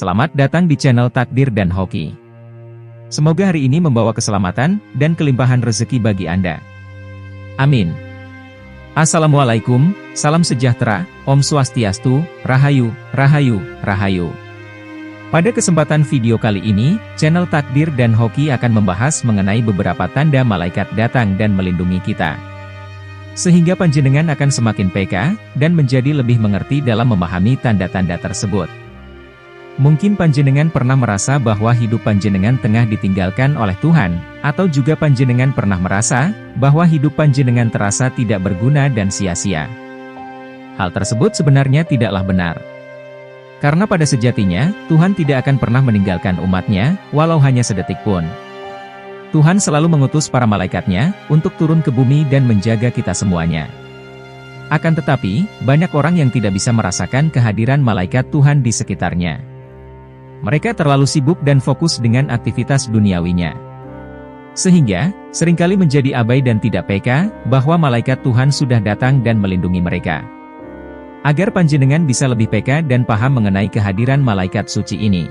Selamat datang di channel Takdir dan Hoki. Semoga hari ini membawa keselamatan dan kelimpahan rezeki bagi Anda. Amin. Assalamualaikum, salam sejahtera, Om Swastiastu, Rahayu, Rahayu, Rahayu. Pada kesempatan video kali ini, channel Takdir dan Hoki akan membahas mengenai beberapa tanda malaikat datang dan melindungi kita. Sehingga panjenengan akan semakin peka, dan menjadi lebih mengerti dalam memahami tanda-tanda tersebut. Mungkin panjenengan pernah merasa bahwa hidup panjenengan tengah ditinggalkan oleh Tuhan, atau juga panjenengan pernah merasa bahwa hidup panjenengan terasa tidak berguna dan sia-sia. Hal tersebut sebenarnya tidaklah benar. Karena pada sejatinya, Tuhan tidak akan pernah meninggalkan umatnya, walau hanya sedetik pun. Tuhan selalu mengutus para malaikatnya untuk turun ke bumi dan menjaga kita semuanya. Akan tetapi, banyak orang yang tidak bisa merasakan kehadiran malaikat Tuhan di sekitarnya. Mereka terlalu sibuk dan fokus dengan aktivitas duniawinya. Sehingga, seringkali menjadi abai dan tidak peka, bahwa malaikat Tuhan sudah datang dan melindungi mereka. Agar panjenengan bisa lebih peka dan paham mengenai kehadiran malaikat suci ini.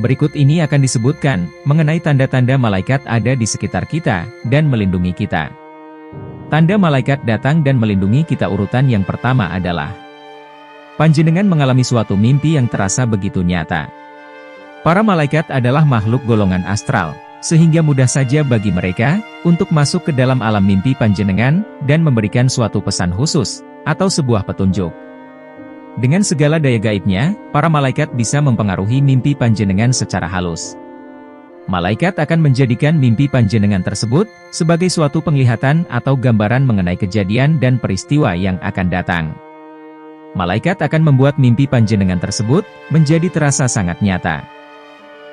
Berikut ini akan disebutkan, mengenai tanda-tanda malaikat ada di sekitar kita, dan melindungi kita. Tanda malaikat datang dan melindungi kita. Urutan yang pertama adalah panjenengan mengalami suatu mimpi yang terasa begitu nyata. Para malaikat adalah makhluk golongan astral, sehingga mudah saja bagi mereka untuk masuk ke dalam alam mimpi panjenengan dan memberikan suatu pesan khusus atau sebuah petunjuk. Dengan segala daya gaibnya, para malaikat bisa mempengaruhi mimpi panjenengan secara halus. Malaikat akan menjadikan mimpi panjenengan tersebut sebagai suatu penglihatan atau gambaran mengenai kejadian dan peristiwa yang akan datang. Malaikat akan membuat mimpi panjenengan tersebut menjadi terasa sangat nyata.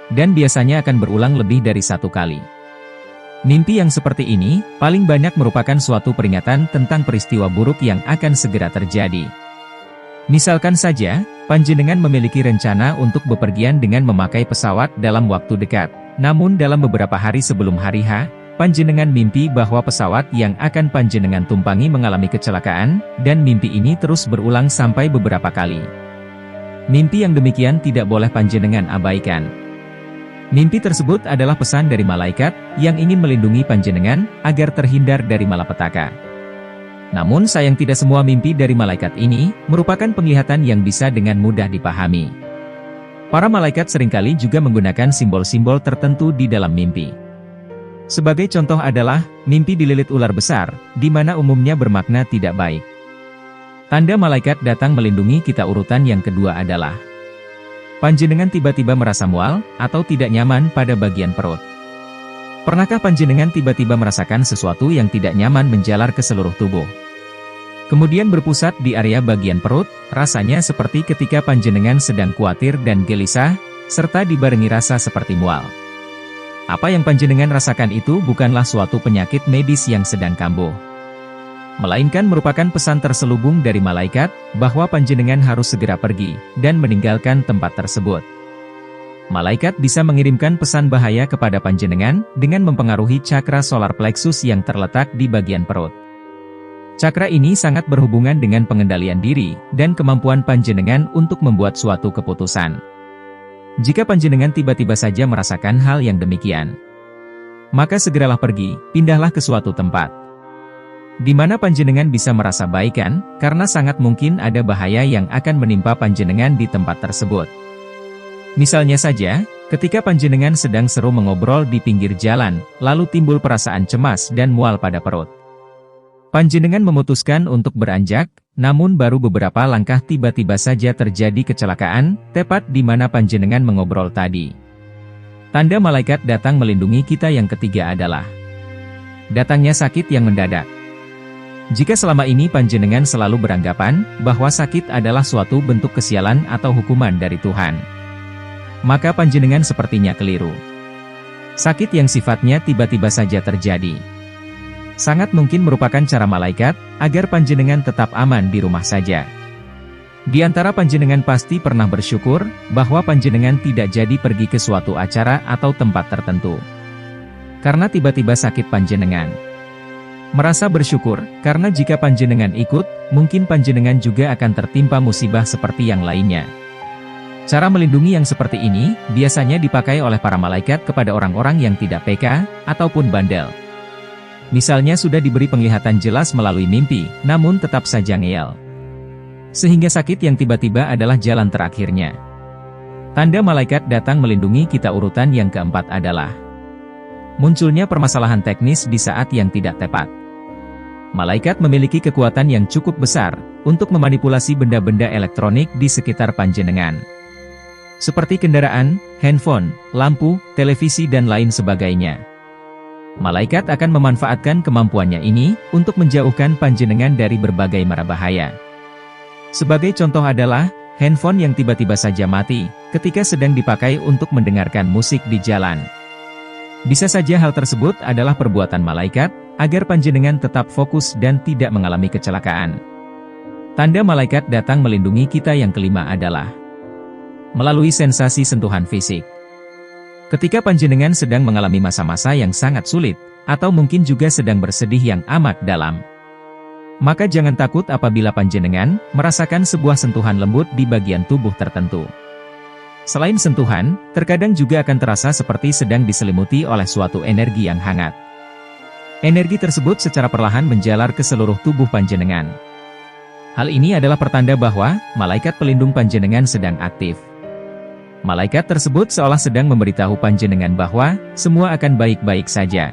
Dan biasanya akan berulang lebih dari satu kali. Mimpi yang seperti ini, paling banyak merupakan suatu peringatan tentang peristiwa buruk yang akan segera terjadi. Misalkan saja, panjenengan memiliki rencana untuk bepergian dengan memakai pesawat dalam waktu dekat. Namun dalam beberapa hari sebelum hari H, panjenengan mimpi bahwa pesawat yang akan panjenengan tumpangi mengalami kecelakaan, dan mimpi ini terus berulang sampai beberapa kali. Mimpi yang demikian tidak boleh panjenengan abaikan. Mimpi tersebut adalah pesan dari malaikat, yang ingin melindungi panjenengan, agar terhindar dari malapetaka. Namun sayang tidak semua mimpi dari malaikat ini, merupakan penglihatan yang bisa dengan mudah dipahami. Para malaikat seringkali juga menggunakan simbol-simbol tertentu di dalam mimpi. Sebagai contoh adalah, mimpi dililit ular besar, di mana umumnya bermakna tidak baik. Tanda malaikat datang melindungi kita. Urutan yang kedua adalah panjenengan tiba-tiba merasa mual, atau tidak nyaman pada bagian perut. Pernahkah panjenengan tiba-tiba merasakan sesuatu yang tidak nyaman menjalar ke seluruh tubuh? Kemudian berpusat di area bagian perut, rasanya seperti ketika panjenengan sedang khawatir dan gelisah, serta dibarengi rasa seperti mual. Apa yang panjenengan rasakan itu bukanlah suatu penyakit medis yang sedang kambuh. Melainkan merupakan pesan terselubung dari malaikat, bahwa panjenengan harus segera pergi, dan meninggalkan tempat tersebut. Malaikat bisa mengirimkan pesan bahaya kepada panjenengan, dengan mempengaruhi cakra solar plexus yang terletak di bagian perut. Cakra ini sangat berhubungan dengan pengendalian diri, dan kemampuan panjenengan untuk membuat suatu keputusan. Jika panjenengan tiba-tiba saja merasakan hal yang demikian, maka segeralah pergi, pindahlah ke suatu tempat di mana panjenengan bisa merasa baikan, karena sangat mungkin ada bahaya yang akan menimpa panjenengan di tempat tersebut. Misalnya saja, ketika panjenengan sedang seru mengobrol di pinggir jalan, lalu timbul perasaan cemas dan mual pada perut. Panjenengan memutuskan untuk beranjak, namun baru beberapa langkah tiba-tiba saja terjadi kecelakaan, tepat di mana panjenengan mengobrol tadi. Tanda malaikat datang melindungi kita. Yang ketiga adalah datangnya sakit yang mendadak. Jika selama ini panjenengan selalu beranggapan bahwa sakit adalah suatu bentuk kesialan atau hukuman dari Tuhan, maka panjenengan sepertinya keliru. Sakit yang sifatnya tiba-tiba saja terjadi sangat mungkin merupakan cara malaikat agar panjenengan tetap aman di rumah saja. Di antara panjenengan pasti pernah bersyukur bahwa panjenengan tidak jadi pergi ke suatu acara atau tempat tertentu karena tiba-tiba sakit. Panjenengan merasa bersyukur, karena jika panjenengan ikut, mungkin panjenengan juga akan tertimpa musibah seperti yang lainnya. Cara melindungi yang seperti ini, biasanya dipakai oleh para malaikat kepada orang-orang yang tidak peka, ataupun bandel. Misalnya sudah diberi penglihatan jelas melalui mimpi, namun tetap saja ngeyel. Sehingga sakit yang tiba-tiba adalah jalan terakhirnya. Tanda malaikat datang melindungi kita urutan yang keempat adalah munculnya permasalahan teknis di saat yang tidak tepat. Malaikat memiliki kekuatan yang cukup besar untuk memanipulasi benda-benda elektronik di sekitar panjenengan. Seperti kendaraan, handphone, lampu, televisi dan lain sebagainya. Malaikat akan memanfaatkan kemampuannya ini untuk menjauhkan panjenengan dari berbagai mara bahaya. Sebagai contoh adalah handphone yang tiba-tiba saja mati ketika sedang dipakai untuk mendengarkan musik di jalan. Bisa saja hal tersebut adalah perbuatan malaikat agar panjenengan tetap fokus dan tidak mengalami kecelakaan. Tanda malaikat datang melindungi kita yang kelima adalah melalui sensasi sentuhan fisik. Ketika panjenengan sedang mengalami masa-masa yang sangat sulit, atau mungkin juga sedang bersedih yang amat dalam, maka jangan takut apabila panjenengan merasakan sebuah sentuhan lembut di bagian tubuh tertentu. Selain sentuhan, terkadang juga akan terasa seperti sedang diselimuti oleh suatu energi yang hangat. Energi tersebut secara perlahan menjalar ke seluruh tubuh panjenengan. Hal ini adalah pertanda bahwa malaikat pelindung panjenengan sedang aktif. Malaikat tersebut seolah sedang memberitahu panjenengan bahwa semua akan baik-baik saja.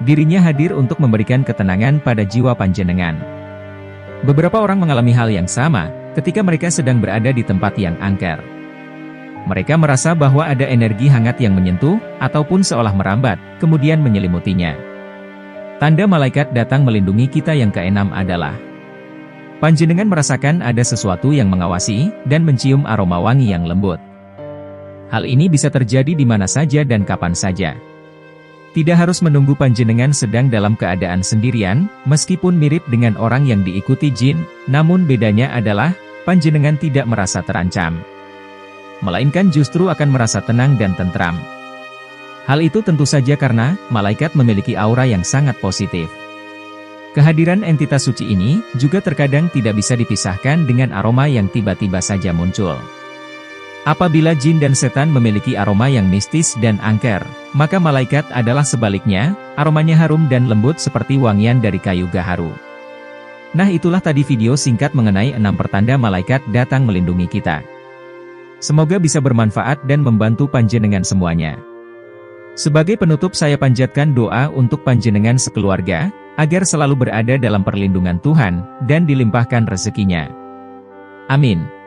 Dirinya hadir untuk memberikan ketenangan pada jiwa panjenengan. Beberapa orang mengalami hal yang sama ketika mereka sedang berada di tempat yang angker. Mereka merasa bahwa ada energi hangat yang menyentuh ataupun seolah merambat, kemudian menyelimutinya. Tanda malaikat datang melindungi kita yang keenam adalah panjenengan merasakan ada sesuatu yang mengawasi dan mencium aroma wangi yang lembut. Hal ini bisa terjadi di mana saja dan kapan saja. Tidak harus menunggu panjenengan sedang dalam keadaan sendirian, meskipun mirip dengan orang yang diikuti jin, namun bedanya adalah panjenengan tidak merasa terancam, melainkan justru akan merasa tenang dan tentram. Hal itu tentu saja karena malaikat memiliki aura yang sangat positif. Kehadiran entitas suci ini juga terkadang tidak bisa dipisahkan dengan aroma yang tiba-tiba saja muncul. Apabila jin dan setan memiliki aroma yang mistis dan angker, maka malaikat adalah sebaliknya, aromanya harum dan lembut seperti wangian dari kayu gaharu. Nah, itulah tadi video singkat mengenai 6 pertanda malaikat datang melindungi kita. Semoga bisa bermanfaat dan membantu panjenengan semuanya. Sebagai penutup saya panjatkan doa untuk panjenengan sekeluarga, agar selalu berada dalam perlindungan Tuhan, dan dilimpahkan rezekinya. Amin.